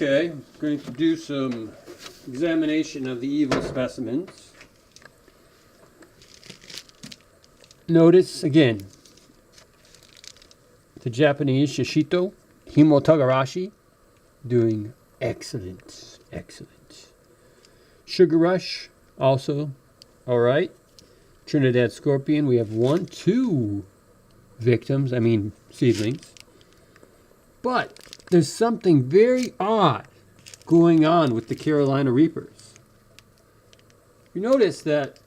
Okay, I'm going to do some examination of the evil specimens. Notice again the Japanese Shishito, Himo Togarashi, doing excellent, excellent. Sugar Rush, also alright. Trinidad Scorpion, we have 2 victims, seedlings. But there's something very odd going on with the Carolina Reapers. You notice that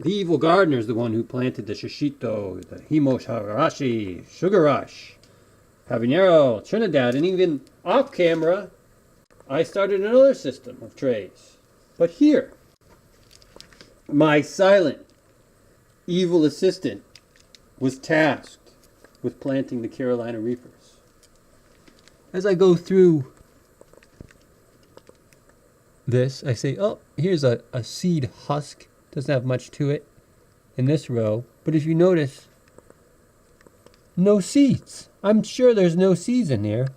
the evil gardener is the one who planted the Shishito, the Himo Togarashi, Sugar Rush, Habanero, Trinidad, and even off camera, I started another system of trays. But here, my silent, evil assistant was tasked with planting the Carolina Reapers. As I go through this, I say, oh, here's a seed husk. Doesn't have much to it in this row. But if you notice, no seeds. I'm sure there's no seeds in there.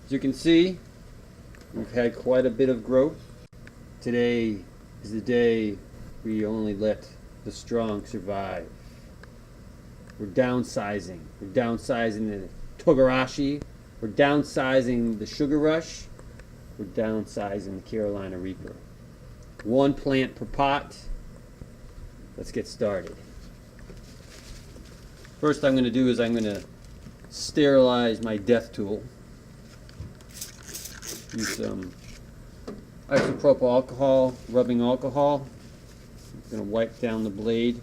As you can see, we've had quite a bit of growth. Today is the day we only let the strong survive. We're downsizing. We're downsizing the Togarashi. We're downsizing the Sugar Rush. We're downsizing the Carolina Reaper. 1 plant per pot. Let's get started. First I'm going to do is I'm going to sterilize my death tool. Use some isopropyl alcohol, rubbing alcohol. I'm going to wipe down the blade.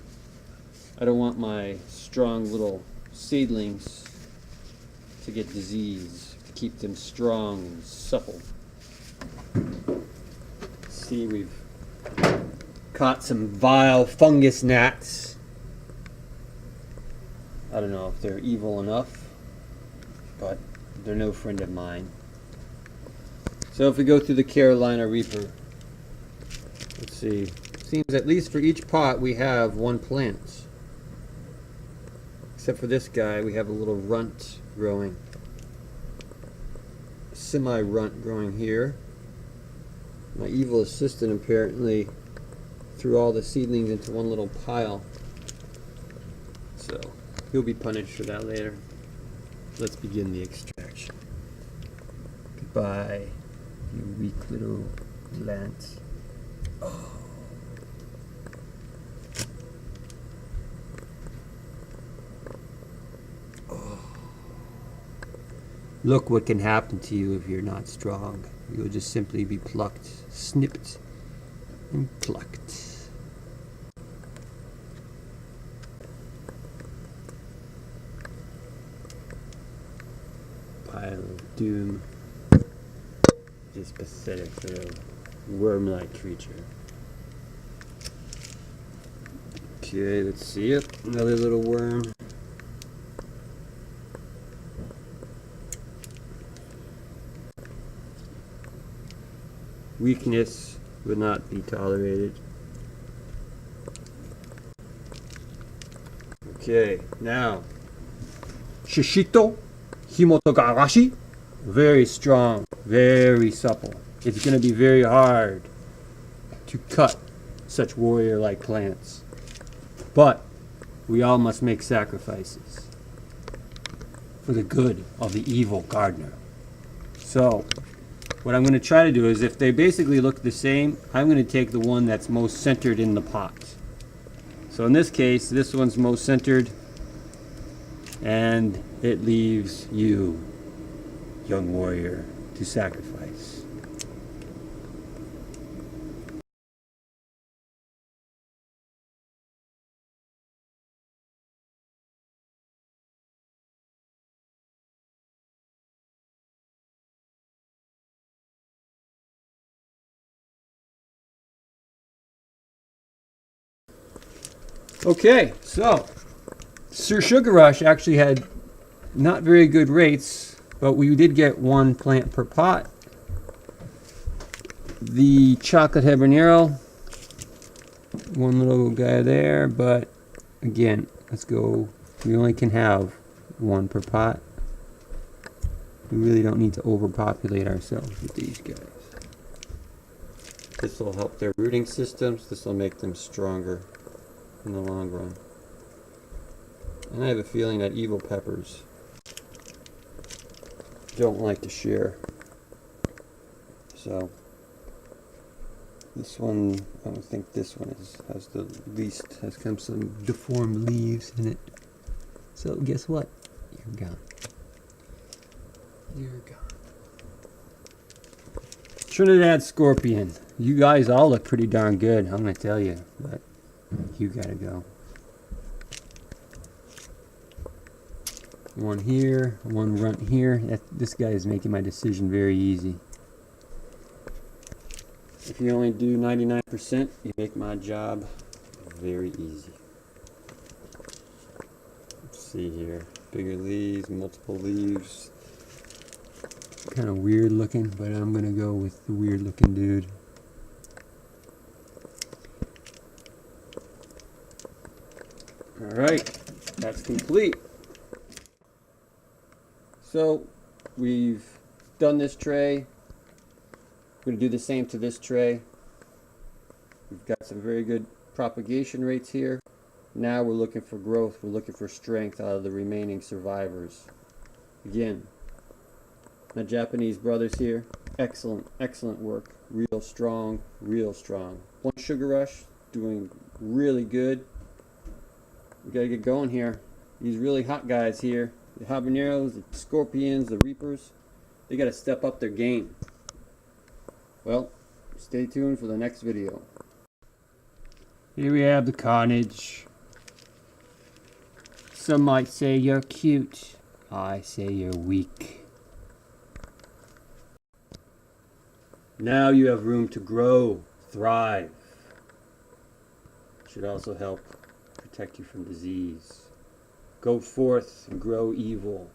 I don't want my strong little seedlings to get disease. To keep them strong and supple. See, we've caught some vile fungus gnats. I don't know if they're evil enough, but they're no friend of mine. So if we go through the Carolina Reaper, let's see. Seems at least for each pot we have 1 plant. Except for this guy, we have a little runt growing. Semi-runt growing here. My evil assistant apparently threw all the seedlings into one little pile. So, he'll be punished for that later. Let's begin the extraction. Goodbye, you weak little plants. Oh. Look what can happen to you if you're not strong. You'll just simply be plucked, snipped, and plucked. Pile of doom. Just pathetic little worm-like creature. Okay, let's see it. Another little worm. Weakness would not be tolerated. Okay, now Shishito, Himo Togarashi, very strong, very supple. It's going to be very hard to cut such warrior-like plants. But we all must make sacrifices for the good of the evil gardener. So what I'm going to try to do is, if they basically look the same, I'm going to take the one that's most centered in the pot. So in this case, this one's most centered, and it leaves you, young warrior, to sacrifice. Okay, so Sir Sugar Rush actually had not very good rates, but we did get 1 plant per pot. The chocolate habanero, 1 little guy there, but again, let's go. We only can have 1 per pot. We really don't need to overpopulate ourselves with these guys. This will help their rooting systems. This will make them stronger in the long run. And I have a feeling that evil peppers don't like to share. So this one, I don't think this one has the least, has some deformed leaves in it. So guess what? You're gone. You're gone. Trinidad Scorpion. You guys all look pretty darn good, I'm gonna tell you, but you gotta go. One here, one runt here. This guy is making my decision very easy. If you only do 99%, you make my job very easy. Let's see here. Bigger leaves, multiple leaves. Kind of weird looking, but I'm going to go with the weird looking dude. Alright, that's complete. So, we've done this tray. We're going to do the same to this tray. We've got some very good propagation rates here. Now we're looking for growth. We're looking for strength out of the remaining survivors. Again, my Japanese brothers here, excellent, excellent work. Real strong, real strong. One Sugar Rush, doing really good. We got to get going here. These really hot guys here, the habaneros, the scorpions, the reapers, they got to step up their game. Well, stay tuned for the next video. Here we have the carnage. Some might say you're cute. I say you're weak. Now you have room to grow, thrive. Should also help protect you from disease. Go forth and grow evil.